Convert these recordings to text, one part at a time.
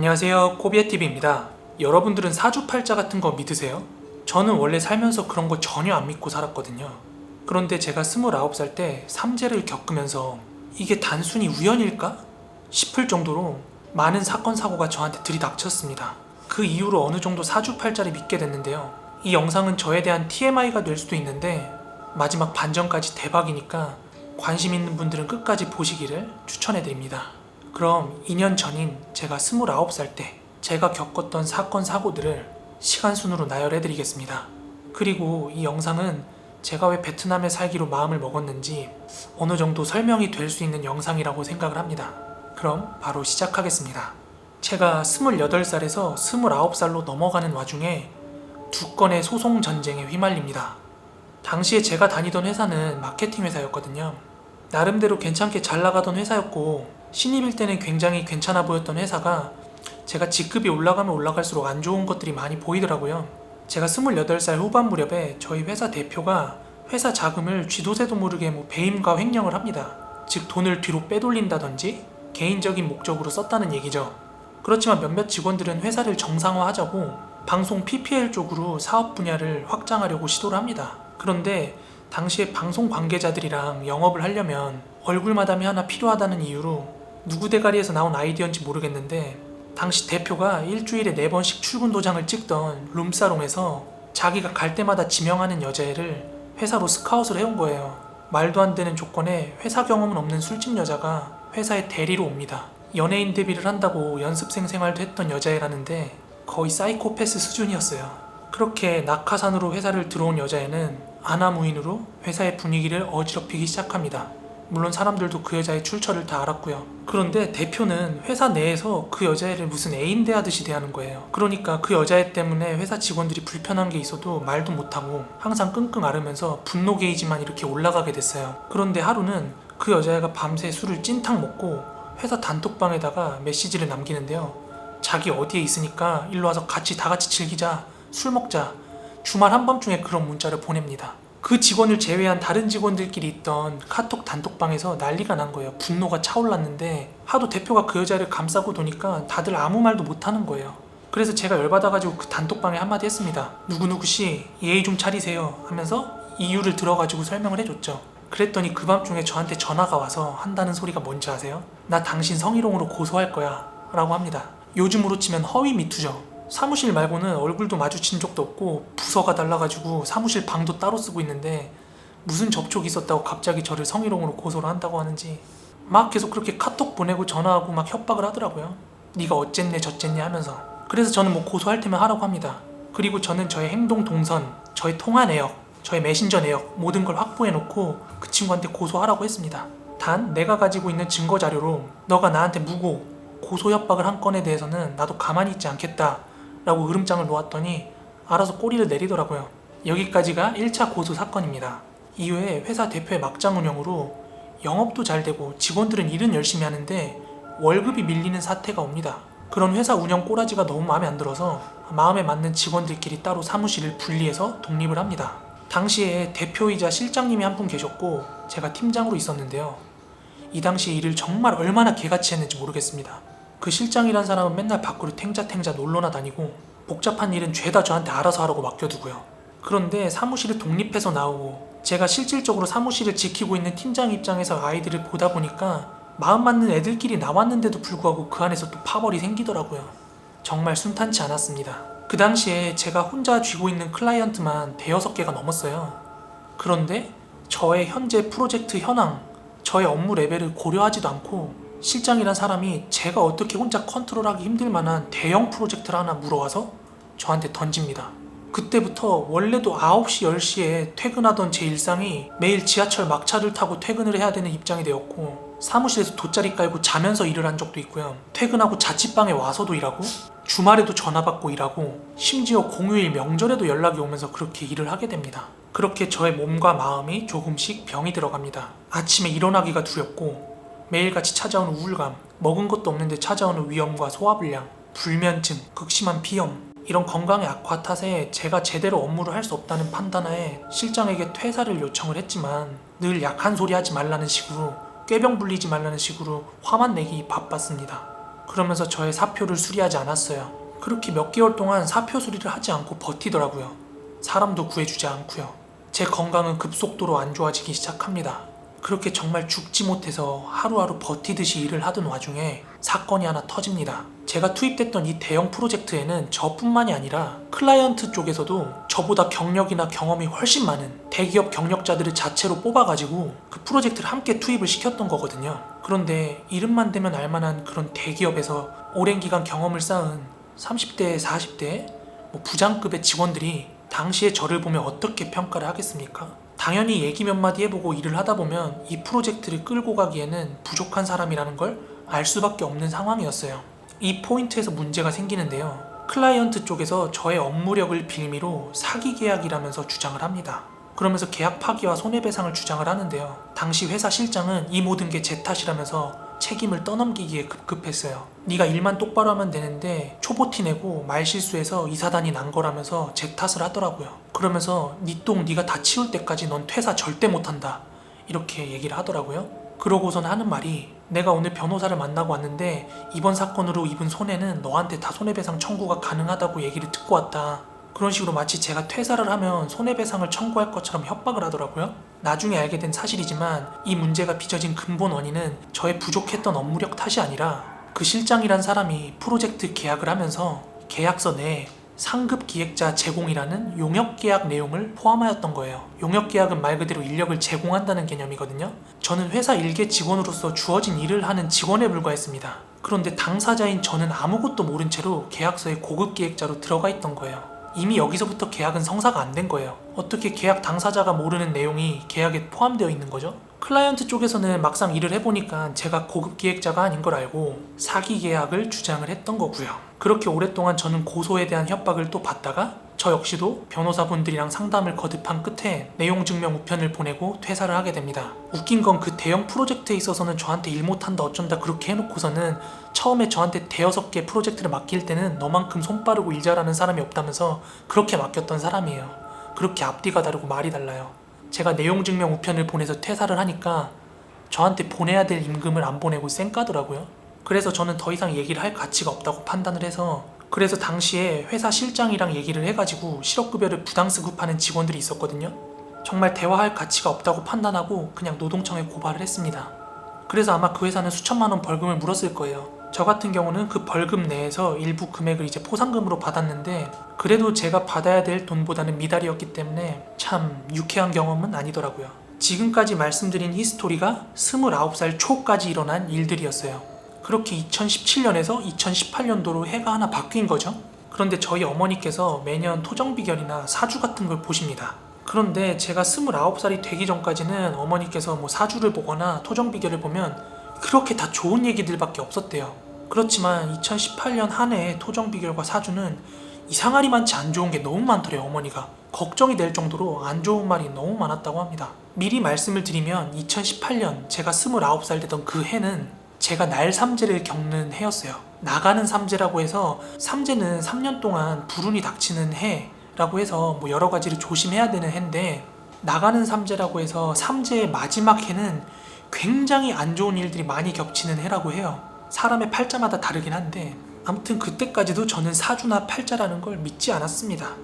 안녕하세요, 코비애TV입니다. 여러분들은 사주팔자 같은 거 믿으세요? 저는 원래 살면서 그런 거 전혀 안 믿고 살았거든요. 그런데 제가 29살 때 삼재를 겪으면서 이게 단순히 우연일까? 싶을 정도로 많은 사건 사고가 저한테 들이닥쳤습니다. 그 이후로 어느 정도 사주팔자를 믿게 됐는데요. 이 영상은 저에 대한 TMI가 될 수도 있는데 마지막 반전까지 대박이니까 관심 있는 분들은 끝까지 보시기를 추천해드립니다. 그럼 2년 전인 제가 29살 때 제가 겪었던 사건 사고들을 시간순으로 나열해드리겠습니다. 그리고 이 영상은 제가 왜 베트남에 살기로 마음을 먹었는지 어느 정도 설명이 될 수 있는 영상이라고 생각을 합니다. 그럼 바로 시작하겠습니다. 제가 28살에서 29살로 넘어가는 와중에 두 건의 소송 전쟁에 휘말립니다. 당시에 제가 다니던 회사는 마케팅 회사였거든요. 나름대로 괜찮게 잘 나가던 회사였고 신입일 때는 굉장히 괜찮아 보였던 회사가 제가 직급이 올라가면 올라갈수록 안 좋은 것들이 많이 보이더라고요. 제가 28살 후반 무렵에 저희 회사 대표가 회사 자금을 쥐도 새도 모르게 배임과 횡령을 합니다. 즉 돈을 뒤로 빼돌린다든지 개인적인 목적으로 썼다는 얘기죠. 그렇지만 몇몇 직원들은 회사를 정상화하자고 방송 PPL 쪽으로 사업 분야를 확장하려고 시도를 합니다. 그런데 당시에 방송 관계자들이랑 영업을 하려면 얼굴 마담이 하나 필요하다는 이유로 누구 대가리에서 나온 아이디어인지 모르겠는데 당시 대표가 일주일에 4번씩 출근 도장을 찍던 룸사롱에서 자기가 갈 때마다 지명하는 여자애를 회사로 스카웃을 해온 거예요. 말도 안 되는 조건에 회사 경험은 없는 술집 여자가 회사에 대리로 옵니다. 연예인 데뷔를 한다고 연습생 생활도 했던 여자애라는데 거의 사이코패스 수준이었어요. 그렇게 낙하산으로 회사를 들어온 여자애는 아나무인으로 회사의 분위기를 어지럽히기 시작합니다. 물론 사람들도 그 여자의 출처를 다 알았고요. 그런데 대표는 회사 내에서 그 여자애를 무슨 애인 대하듯이 대하는 거예요. 그러니까 그 여자애 때문에 회사 직원들이 불편한 게 있어도 말도 못하고 항상 끙끙 앓으면서 분노 게이지만 이렇게 올라가게 됐어요. 그런데 하루는 그 여자애가 밤새 술을 찐탕 먹고 회사 단톡방에다가 메시지를 남기는데요. 자기 어디에 있으니까 일로 와서 다 같이 즐기자, 술 먹자, 주말 한밤중에 그런 문자를 보냅니다. 그 직원을 제외한 다른 직원들끼리 있던 카톡 단톡방에서 난리가 난 거예요. 분노가 차올랐는데 하도 대표가 그 여자를 감싸고 도니까 다들 아무 말도 못하는 거예요. 그래서 제가 열받아가지고 그 단톡방에 한마디 했습니다. 누구누구씨 예의 좀 차리세요 하면서 이유를 들어가지고 설명을 해줬죠. 그랬더니 그 밤중에 저한테 전화가 와서 한다는 소리가 뭔지 아세요? 나 당신 성희롱으로 고소할 거야 라고 합니다. 요즘으로 치면 허위 미투죠. 사무실 말고는 얼굴도 마주친 적도 없고 부서가 달라가지고 사무실 방도 따로 쓰고 있는데 무슨 접촉이 있었다고 갑자기 저를 성희롱으로 고소를 한다고 하는지 막 계속 그렇게 카톡 보내고 전화하고 막 협박을 하더라고요. 네가 어쨌네 저쨌네 하면서. 그래서 저는 고소할 테면 하라고 합니다. 그리고 저는 저의 행동 동선, 저의 통화 내역, 저의 메신저 내역 모든 걸 확보해놓고 그 친구한테 고소하라고 했습니다. 단 내가 가지고 있는 증거 자료로 너가 나한테 무고 고소 협박을 한 건에 대해서는 나도 가만히 있지 않겠다 라고 으름장을 놓았더니 알아서 꼬리를 내리더라고요. 여기까지가 1차 고소 사건입니다. 이후에 회사 대표의 막장 운영으로 영업도 잘 되고 직원들은 일은 열심히 하는데 월급이 밀리는 사태가 옵니다. 그런 회사 운영 꼬라지가 너무 마음에 안 들어서 마음에 맞는 직원들끼리 따로 사무실을 분리해서 독립을 합니다. 당시에 대표이자 실장님이 한 분 계셨고 제가 팀장으로 있었는데요. 이 당시에 일을 정말 얼마나 개같이 했는지 모르겠습니다. 그 실장이란 사람은 맨날 밖으로 탱자탱자 놀러나 다니고 복잡한 일은 죄다 저한테 알아서 하라고 맡겨두고요. 그런데 사무실을 독립해서 나오고 제가 실질적으로 사무실을 지키고 있는 팀장 입장에서 아이들을 보다 보니까 마음 맞는 애들끼리 나왔는데도 불구하고 그 안에서 또 파벌이 생기더라고요. 정말 순탄치 않았습니다. 그 당시에 제가 혼자 쥐고 있는 클라이언트만 5-6개가 넘었어요. 그런데 저의 현재 프로젝트 현황, 저의 업무 레벨을 고려하지도 않고 실장이란 사람이 제가 어떻게 혼자 컨트롤하기 힘들 만한 대형 프로젝트를 하나 물어와서 저한테 던집니다. 그때부터 원래도 9시, 10시에 퇴근하던 제 일상이 매일 지하철 막차를 타고 퇴근을 해야 되는 입장이 되었고 사무실에서 돗자리 깔고 자면서 일을 한 적도 있고요. 퇴근하고 자취방에 와서도 일하고 주말에도 전화 받고 일하고 심지어 공휴일 명절에도 연락이 오면서 그렇게 일을 하게 됩니다. 그렇게 저의 몸과 마음이 조금씩 병이 들어갑니다. 아침에 일어나기가 두렵고 매일같이 찾아오는 우울감, 먹은 것도 없는데 찾아오는 위염과 소화불량, 불면증, 극심한 비염 이런 건강의 악화 탓에 제가 제대로 업무를 할 수 없다는 판단하에 실장에게 퇴사를 요청을 했지만 늘 약한 소리 하지 말라는 식으로 꾀병 불리지 말라는 식으로 화만 내기 바빴습니다. 그러면서 저의 사표를 수리하지 않았어요. 그렇게 몇 개월 동안 사표 수리를 하지 않고 버티더라고요. 사람도 구해주지 않고요. 제 건강은 급속도로 안 좋아지기 시작합니다. 그렇게 정말 죽지 못해서 하루하루 버티듯이 일을 하던 와중에 사건이 하나 터집니다. 제가 투입됐던 이 대형 프로젝트에는 저뿐만이 아니라 클라이언트 쪽에서도 저보다 경력이나 경험이 훨씬 많은 대기업 경력자들을 자체로 뽑아가지고 그 프로젝트를 함께 투입을 시켰던 거거든요. 그런데 이름만 대면 알만한 그런 대기업에서 오랜 기간 경험을 쌓은 30대, 40대 부장급의 직원들이 당시에 저를 보면 어떻게 평가를 하겠습니까? 당연히 얘기 몇 마디 해보고 일을 하다 보면 이 프로젝트를 끌고 가기에는 부족한 사람이라는 걸 알 수밖에 없는 상황이었어요. 이 포인트에서 문제가 생기는데요. 클라이언트 쪽에서 저의 업무력을 빌미로 사기 계약이라면서 주장을 합니다. 그러면서 계약 파기와 손해배상을 주장을 하는데요. 당시 회사 실장은 이 모든 게 제 탓이라면서 책임을 떠넘기기에 급급했어요. 네가 일만 똑바로 하면 되는데 초보티 내고 말실수해서 이 사단이 난 거라면서 제 탓을 하더라고요. 그러면서 네 똥 네가 다 치울 때까지 넌 퇴사 절대 못한다, 이렇게 얘기를 하더라고요. 그러고선 하는 말이, 내가 오늘 변호사를 만나고 왔는데 이번 사건으로 입은 손해는 너한테 다 손해배상 청구가 가능하다고 얘기를 듣고 왔다. 그런 식으로 마치 제가 퇴사를 하면 손해배상을 청구할 것처럼 협박을 하더라고요. 나중에 알게 된 사실이지만 이 문제가 빚어진 근본 원인은 저의 부족했던 업무력 탓이 아니라 그 실장이란 사람이 프로젝트 계약을 하면서 계약서 내에 상급 기획자 제공이라는 용역 계약 내용을 포함하였던 거예요. 용역 계약은 말 그대로 인력을 제공한다는 개념이거든요. 저는 회사 일개 직원으로서 주어진 일을 하는 직원에 불과했습니다. 그런데 당사자인 저는 아무것도 모른 채로 계약서에 고급 기획자로 들어가 있던 거예요. 이미 여기서부터 계약은 성사가 안 된 거예요. 어떻게 계약 당사자가 모르는 내용이 계약에 포함되어 있는 거죠? 클라이언트 쪽에서는 막상 일을 해보니까 제가 고급 기획자가 아닌 걸 알고 사기 계약을 주장을 했던 거고요. 그렇게 오랫동안 저는 고소에 대한 협박을 또 받다가 저 역시도 변호사분들이랑 상담을 거듭한 끝에 내용 증명 우편을 보내고 퇴사를 하게 됩니다. 웃긴 건 그 대형 프로젝트에 있어서는 저한테 일 못한다 어쩐다 그렇게 해놓고서는 처음에 저한테 대여섯 개 프로젝트를 맡길 때는 너만큼 손 빠르고 일 잘하는 사람이 없다면서 그렇게 맡겼던 사람이에요. 그렇게 앞뒤가 다르고 말이 달라요. 제가 내용 증명 우편을 보내서 퇴사를 하니까 저한테 보내야 될 임금을 안 보내고 쌩까더라고요. 그래서 저는 더 이상 얘기를 할 가치가 없다고 판단을 해서, 그래서 당시에 회사 실장이랑 얘기를 해가지고 실업급여를 부당스급하는 직원들이 있었거든요. 정말 대화할 가치가 없다고 판단하고 그냥 노동청에 고발을 했습니다. 그래서 아마 그 회사는 수천만 원 벌금을 물었을 거예요. 저 같은 경우는 그 벌금 내에서 일부 금액을 이제 포상금으로 받았는데 그래도 제가 받아야 될 돈보다는 미달이었기 때문에 참 유쾌한 경험은 아니더라고요. 지금까지 말씀드린 히스토리가 29살 초까지 일어난 일들이었어요. 그렇게 2017년에서 2018년도로 해가 하나 바뀐 거죠. 그런데 저희 어머니께서 매년 토정비결이나 사주 같은 걸 보십니다. 그런데 제가 29살이 되기 전까지는 어머니께서 사주를 보거나 토정비결을 보면 그렇게 다 좋은 얘기들밖에 없었대요. 그렇지만 2018년 한 해의 토정비결과 사주는 이상하리 많지 안 좋은 게 너무 많더래요. 어머니가 걱정이 될 정도로 안 좋은 말이 너무 많았다고 합니다. 미리 말씀을 드리면 2018년 제가 29살 되던 그 해는 제가 날 삼재를 겪는 해였어요. 나가는 삼재라고 해서, 삼재는 3년 동안 불운이 닥치는 해라고 해서 여러 가지를 조심해야 되는 해인데, 나가는 삼재라고 해서 삼재의 마지막 해는 굉장히 안 좋은 일들이 많이 겹치는 해라고 해요. 사람의 팔자마다 다르긴 한데 아무튼 그때까지도 저는 사주나 팔자라는 걸 믿지 않았습니다.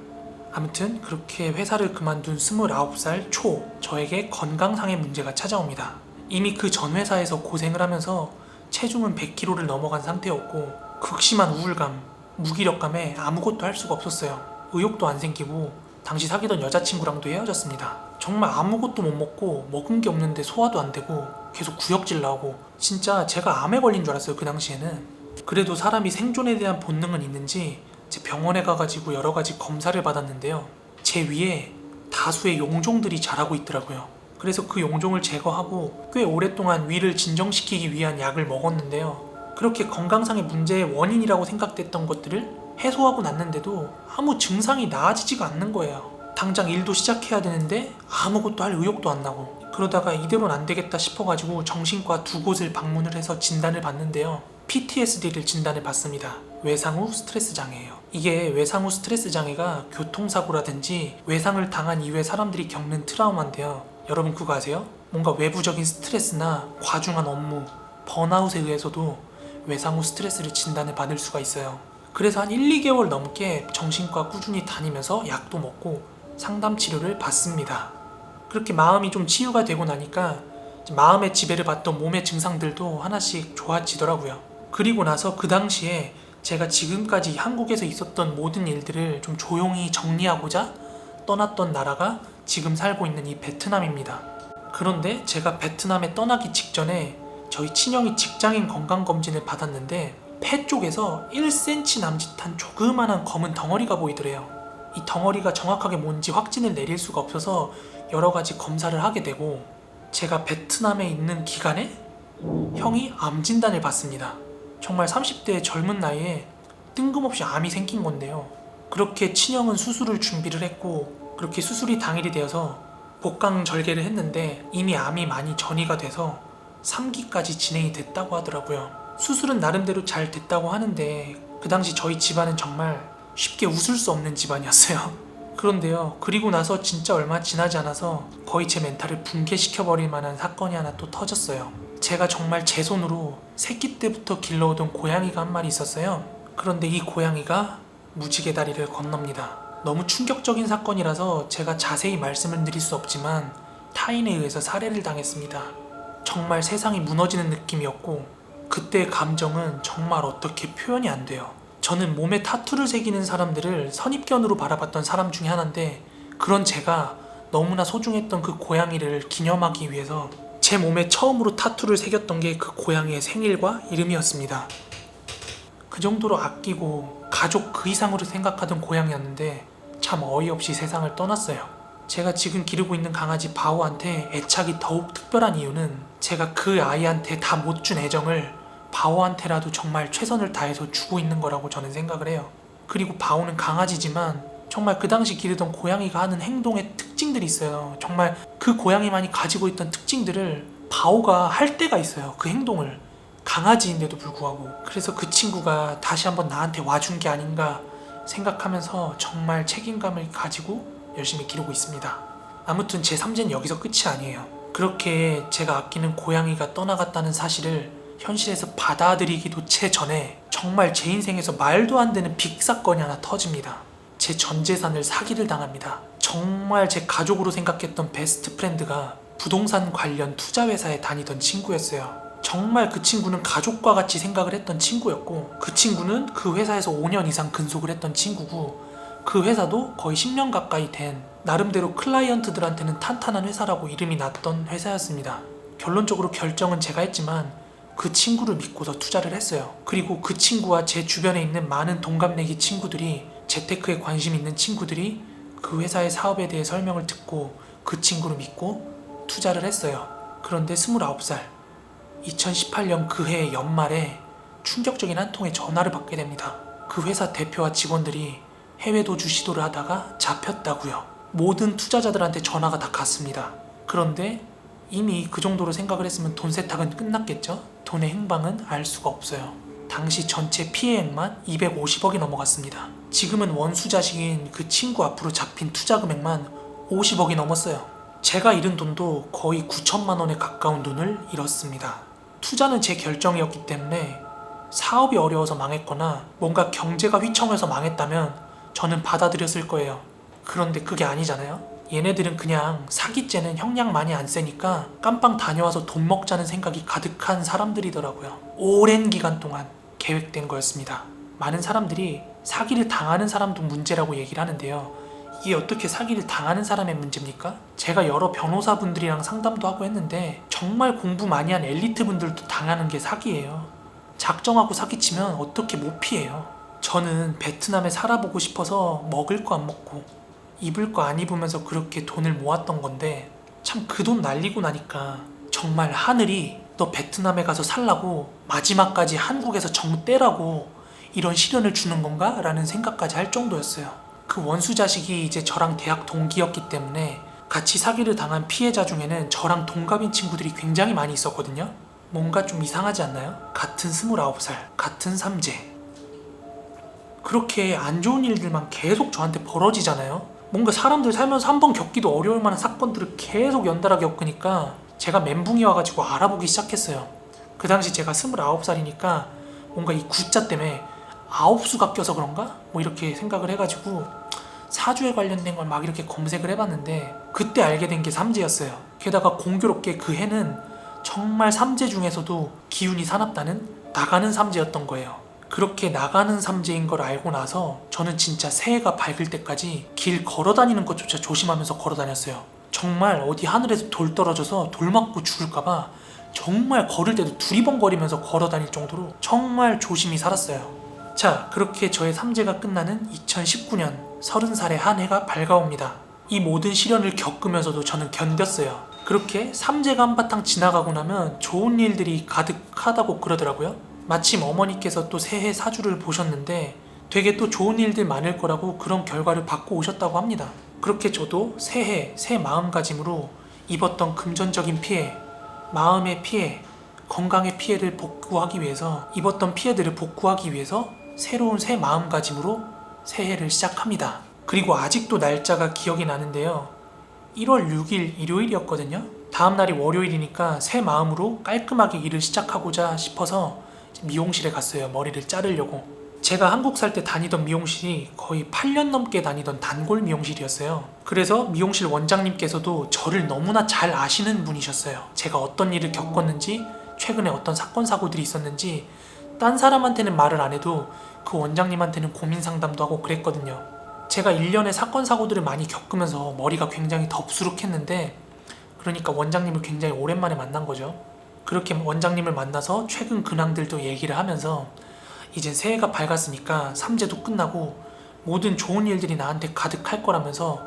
아무튼 그렇게 회사를 그만둔 29살 초 저에게 건강상의 문제가 찾아옵니다. 이미 그 전 회사에서 고생을 하면서 체중은 100kg를 넘어간 상태였고 극심한 우울감, 무기력감에 아무것도 할 수가 없었어요. 의욕도 안 생기고 당시 사귀던 여자친구랑도 헤어졌습니다. 정말 아무것도 못 먹고 먹은 게 없는데 소화도 안 되고 계속 구역질 나오고 진짜 제가 암에 걸린 줄 알았어요. 그 당시에는. 그래도 사람이 생존에 대한 본능은 있는지 제 병원에 가가지고 여러 가지 검사를 받았는데요. 제 위에 다수의 용종들이 자라고 있더라고요. 그래서 그 용종을 제거하고 꽤 오랫동안 위를 진정시키기 위한 약을 먹었는데요. 그렇게 건강상의 문제의 원인이라고 생각됐던 것들을 해소하고 났는데도 아무 증상이 나아지지가 않는 거예요. 당장 일도 시작해야 되는데 아무것도 할 의욕도 안 나고, 그러다가 이대로는 안 되겠다 싶어가지고 정신과 2곳을 방문을 해서 진단을 받는데요. PTSD를 진단을 받습니다. 외상후 스트레스 장애예요. 이게 외상후 스트레스 장애가 교통사고라든지 외상을 당한 이후에 사람들이 겪는 트라우마인데요. 여러분 그거 아세요? 뭔가 외부적인 스트레스나 과중한 업무, 번아웃에 의해서도 외상 후 스트레스를 진단을 받을 수가 있어요. 그래서 한 1, 2개월 넘게 정신과 꾸준히 다니면서 약도 먹고 상담 치료를 받습니다. 그렇게 마음이 좀 치유가 되고 나니까 마음의 지배를 받던 몸의 증상들도 하나씩 좋아지더라고요. 그리고 나서 그 당시에 제가 지금까지 한국에서 있었던 모든 일들을 좀 조용히 정리하고자 떠났던 나라가 지금 살고 있는 이 베트남입니다. 그런데 제가 베트남에 떠나기 직전에 저희 친형이 직장인 건강검진을 받았는데 폐 쪽에서 1cm 남짓한 조그만한 검은 덩어리가 보이더래요. 이 덩어리가 정확하게 뭔지 확진을 내릴 수가 없어서 여러 가지 검사를 하게 되고, 제가 베트남에 있는 기간에 형이 암 진단을 받습니다. 정말 30대의 젊은 나이에 뜬금없이 암이 생긴 건데요. 그렇게 친형은 수술을 준비를 했고, 그렇게 수술이 당일이 되어서 복강절개를 했는데 이미 암이 많이 전이가 돼서 3기까지 진행이 됐다고 하더라고요. 수술은 나름대로 잘 됐다고 하는데 그 당시 저희 집안은 정말 쉽게 웃을 수 없는 집안이었어요. 그런데요, 그리고 나서 진짜 얼마 지나지 않아서 거의 제 멘탈을 붕괴시켜버릴 만한 사건이 하나 또 터졌어요. 제가 정말 제 손으로 새끼 때부터 길러오던 고양이가 한 마리 있었어요. 그런데 이 고양이가 무지개 다리를 건넙니다. 너무 충격적인 사건이라서 제가 자세히 말씀을 드릴 수 없지만 타인에 의해서 살해를 당했습니다. 정말 세상이 무너지는 느낌이었고, 그때의 감정은 정말 어떻게 표현이 안 돼요. 저는 몸에 타투를 새기는 사람들을 선입견으로 바라봤던 사람 중에 하나인데, 그런 제가 너무나 소중했던 그 고양이를 기념하기 위해서 제 몸에 처음으로 타투를 새겼던 게 그 고양이의 생일과 이름이었습니다. 그 정도로 아끼고 가족 그 이상으로 생각하던 고양이였는데 참 어이없이 세상을 떠났어요. 제가 지금 기르고 있는 강아지 바오한테 애착이 더욱 특별한 이유는 제가 그 아이한테 다 못 준 애정을 바오한테라도 정말 최선을 다해서 주고 있는 거라고 저는 생각을 해요. 그리고 바오는 강아지지만 정말 그 당시 기르던 고양이가 하는 행동의 특징들이 있어요. 정말 그 고양이만이 가지고 있던 특징들을 바오가 할 때가 있어요. 그 행동을. 강아지인데도 불구하고. 그래서 그 친구가 다시 한번 나한테 와준 게 아닌가 생각하면서 정말 책임감을 가지고 열심히 기르고 있습니다. 아무튼 제 3제는 여기서 끝이 아니에요. 그렇게 제가 아끼는 고양이가 떠나갔다는 사실을 현실에서 받아들이기도 채 전에 정말 제 인생에서 말도 안 되는 빅 사건이 하나 터집니다. 제 전 재산을 사기를 당합니다. 정말 제 가족으로 생각했던 베스트 프렌드가 부동산 관련 투자 회사에 다니던 친구였어요. 정말 그 친구는 가족과 같이 생각을 했던 친구였고, 그 친구는 그 회사에서 5년 이상 근속을 했던 친구고, 그 회사도 거의 10년 가까이 된 나름대로 클라이언트들한테는 탄탄한 회사라고 이름이 났던 회사였습니다. 결론적으로 결정은 제가 했지만 그 친구를 믿고서 투자를 했어요. 그리고 그 친구와 제 주변에 있는 많은 동갑내기 친구들이, 재테크에 관심 있는 친구들이 그 회사의 사업에 대해 설명을 듣고 그 친구를 믿고 투자를 했어요. 그런데 29살 2018년 그 해의 연말에 충격적인 한 통의 전화를 받게 됩니다. 그 회사 대표와 직원들이 해외 도주 시도를 하다가 잡혔다고요. 모든 투자자들한테 전화가 다 갔습니다. 그런데 이미 그 정도로 생각을 했으면 돈 세탁은 끝났겠죠? 돈의 행방은 알 수가 없어요. 당시 전체 피해액만 250억이 넘어갔습니다. 지금은 원수 자식인 그 친구 앞으로 잡힌 투자 금액만 50억이 넘었어요. 제가 잃은 돈도 거의 9천만 원에 가까운 돈을 잃었습니다. 투자는 제 결정이었기 때문에 사업이 어려워서 망했거나 뭔가 경제가 휘청해서 망했다면 저는 받아들였을 거예요. 그런데 그게 아니잖아요. 얘네들은 그냥 사기죄는 형량 많이 안 세니까 깜빵 다녀와서 돈 먹자는 생각이 가득한 사람들이더라고요. 오랜 기간 동안 계획된 거였습니다. 많은 사람들이 사기를 당하는 사람도 문제라고 얘기를 하는데요. 이게 어떻게 사기를 당하는 사람의 문제입니까? 제가 여러 변호사분들이랑 상담도 하고 했는데 정말 공부 많이 한 엘리트 분들도 당하는 게 사기예요. 작정하고 사기치면 어떻게 못 피해요. 저는 베트남에 살아보고 싶어서 먹을 거 안 먹고 입을 거 안 입으면서 그렇게 돈을 모았던 건데, 참 그 돈 날리고 나니까 정말 하늘이 너 베트남에 가서 살라고 마지막까지 한국에서 정 떼라고 이런 시련을 주는 건가? 라는 생각까지 할 정도였어요. 그 원수 자식이 이제 저랑 대학 동기였기 때문에 같이 사기를 당한 피해자 중에는 저랑 동갑인 친구들이 굉장히 많이 있었거든요. 뭔가 좀 이상하지 않나요? 같은 29살, 같은 3제. 그렇게 안 좋은 일들만 계속 저한테 벌어지잖아요. 뭔가 사람들 살면서 한 번 겪기도 어려울 만한 사건들을 계속 연달아 겪으니까 제가 멘붕이 와가지고 알아보기 시작했어요. 그 당시 제가 29살이니까 뭔가 이 구자 때문에 9수가 껴서 그런가? 뭐 이렇게 생각을 해가지고 사주에 관련된 걸 막 이렇게 검색을 해봤는데 그때 알게 된 게 삼재였어요. 게다가 공교롭게 그 해는 정말 삼재 중에서도 기운이 사납다는 나가는 삼재였던 거예요. 그렇게 나가는 삼재인 걸 알고 나서 저는 진짜 새해가 밝을 때까지 길 걸어 다니는 것조차 조심하면서 걸어 다녔어요. 정말 어디 하늘에서 돌 떨어져서 돌 맞고 죽을까봐 정말 걸을 때도 두리번거리면서 걸어 다닐 정도로 정말 조심히 살았어요. 자, 그렇게 저의 삼재가 끝나는 2019년 30살의 한 해가 밝아옵니다. 이 모든 시련을 겪으면서도 저는 견뎠어요. 그렇게 삼재가 한바탕 지나가고 나면 좋은 일들이 가득하다고 그러더라고요. 마침 어머니께서 또 새해 사주를 보셨는데 되게 또 좋은 일들 많을 거라고 그런 결과를 받고 오셨다고 합니다. 그렇게 저도 새해 새 마음가짐으로 입었던 금전적인 피해, 마음의 피해, 건강의 피해를 복구하기 위해서 입었던 피해들을 복구하기 위해서 새로운 새 마음가짐으로 새해를 시작합니다. 그리고 아직도 날짜가 기억이 나는데요. 1월 6일 일요일이었거든요. 다음 날이 월요일이니까 새 마음으로 깔끔하게 일을 시작하고자 싶어서 미용실에 갔어요. 머리를 자르려고. 제가 한국 살 때 다니던 미용실이 거의 8년 넘게 다니던 단골 미용실이었어요. 그래서 미용실 원장님께서도 저를 너무나 잘 아시는 분이셨어요. 제가 어떤 일을 겪었는지, 최근에 어떤 사건 사고들이 있었는지 딴 사람한테는 말을 안 해도 그 원장님한테는 고민 상담도 하고 그랬거든요. 제가 1년에 사건 사고들을 많이 겪으면서 머리가 굉장히 덥수룩했는데 그러니까 원장님을 굉장히 오랜만에 만난 거죠. 그렇게 원장님을 만나서 최근 근황들도 얘기를 하면서 이젠 새해가 밝았으니까 삼재도 끝나고 모든 좋은 일들이 나한테 가득할 거라면서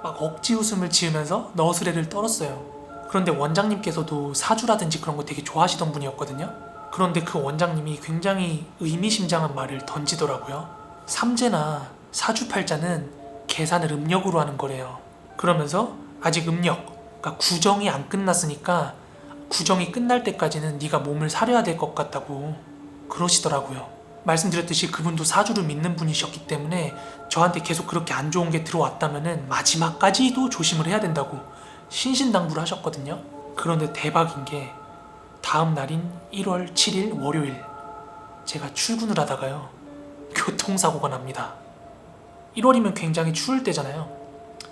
막 억지 웃음을 지으면서 너스레를 떨었어요. 그런데 원장님께서도 사주라든지 그런 거 되게 좋아하시던 분이었거든요. 그런데 그 원장님이 굉장히 의미심장한 말을 던지더라고요. 삼재나 사주팔자는 계산을 음력으로 하는 거래요. 그러면서 아직 음력, 그러니까 구정이 안 끝났으니까 구정이 끝날 때까지는 네가 몸을 사려야 될 것 같다고 그러시더라고요. 말씀드렸듯이 그분도 사주를 믿는 분이셨기 때문에 저한테 계속 그렇게 안 좋은 게 들어왔다면은 마지막까지도 조심을 해야 된다고 신신당부를 하셨거든요. 그런데 대박인 게 다음 날인 1월 7일 월요일 제가 출근을 하다가요 교통사고가 납니다. 1월이면 굉장히 추울 때잖아요.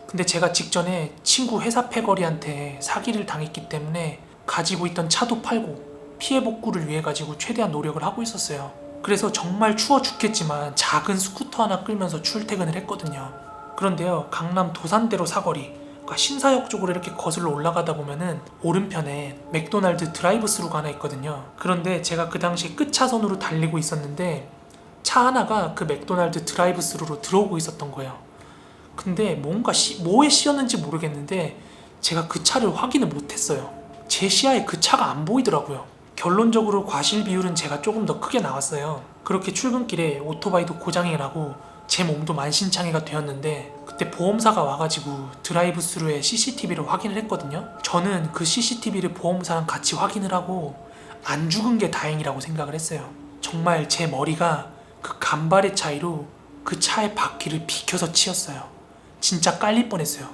근데 제가 직전에 친구 회사 패거리한테 사기를 당했기 때문에 가지고 있던 차도 팔고 피해 복구를 위해 가지고 최대한 노력을 하고 있었어요. 그래서 정말 추워 죽겠지만 작은 스쿠터 하나 끌면서 출퇴근을 했거든요. 그런데요, 강남 도산대로 사거리, 그러니까 신사역 쪽으로 이렇게 거슬러 올라가다 보면은 오른편에 맥도날드 드라이브스루가 하나 있거든요. 그런데 제가 그 당시 끝차선으로 달리고 있었는데 차 하나가 그 맥도날드 드라이브스루로 들어오고 있었던 거예요. 근데 뭔가 뭐에 씌었는지 모르겠는데 제가 그 차를 확인을 못했어요. 제 시야에 그 차가 안 보이더라고요. 결론적으로 과실 비율은 제가 조금 더 크게 나왔어요. 그렇게 출근길에 오토바이도 고장이 나고 제 몸도 만신창이가 되었는데 그때 보험사가 와가지고 드라이브스루의 CCTV를 확인을 했거든요. 저는 그 CCTV를 보험사랑 같이 확인을 하고 안 죽은 게 다행이라고 생각을 했어요. 정말 제 머리가 그 간발의 차이로 그 차의 바퀴를 비켜서 치였어요. 진짜 깔릴 뻔했어요.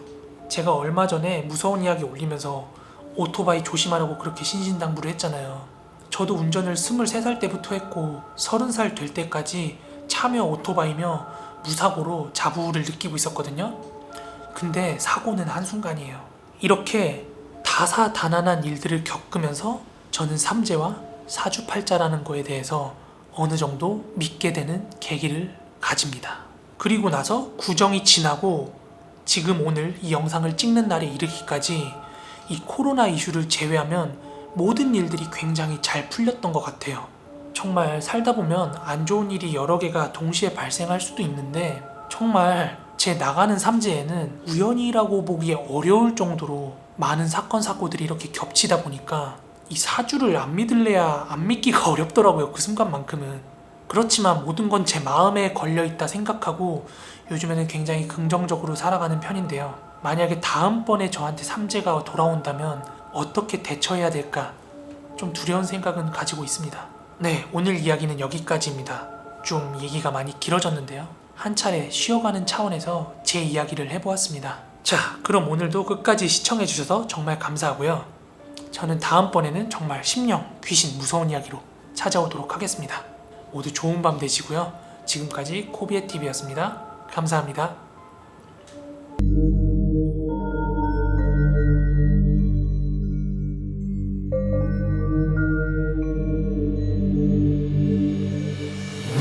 제가 얼마 전에 무서운 이야기 올리면서 오토바이 조심하라고 그렇게 신신당부를 했잖아요. 저도 운전을 23살 때부터 했고 30살 될 때까지 차며 오토바이며 무사고로 자부를 느끼고 있었거든요. 근데 사고는 한순간이에요. 이렇게 다사다난한 일들을 겪으면서 저는 삼재와 사주팔자라는 거에 대해서 어느 정도 믿게 되는 계기를 가집니다. 그리고 나서 구정이 지나고 지금 오늘 이 영상을 찍는 날에 이르기까지 이 코로나 이슈를 제외하면 모든 일들이 굉장히 잘 풀렸던 것 같아요. 정말 살다 보면 안 좋은 일이 여러 개가 동시에 발생할 수도 있는데 정말 제 나가는 삼재에는 우연이라고 보기에 어려울 정도로 많은 사건 사고들이 이렇게 겹치다 보니까 이 사주를 안 믿을래야 안 믿기가 어렵더라고요. 그 순간만큼은. 그렇지만 모든 건 제 마음에 걸려있다 생각하고 요즘에는 굉장히 긍정적으로 살아가는 편인데요. 만약에 다음번에 저한테 삼재가 돌아온다면 어떻게 대처해야 될까 좀 두려운 생각은 가지고 있습니다. 네, 오늘 이야기는 여기까지입니다. 좀 얘기가 많이 길어졌는데요. 한 차례 쉬어가는 차원에서 제 이야기를 해보았습니다. 자, 그럼 오늘도 끝까지 시청해주셔서 정말 감사하고요. 저는 다음번에는 정말 심령, 귀신, 무서운 이야기로 찾아오도록 하겠습니다. 모두 좋은 밤 되시고요. 지금까지 코비의 TV였습니다. 감사합니다.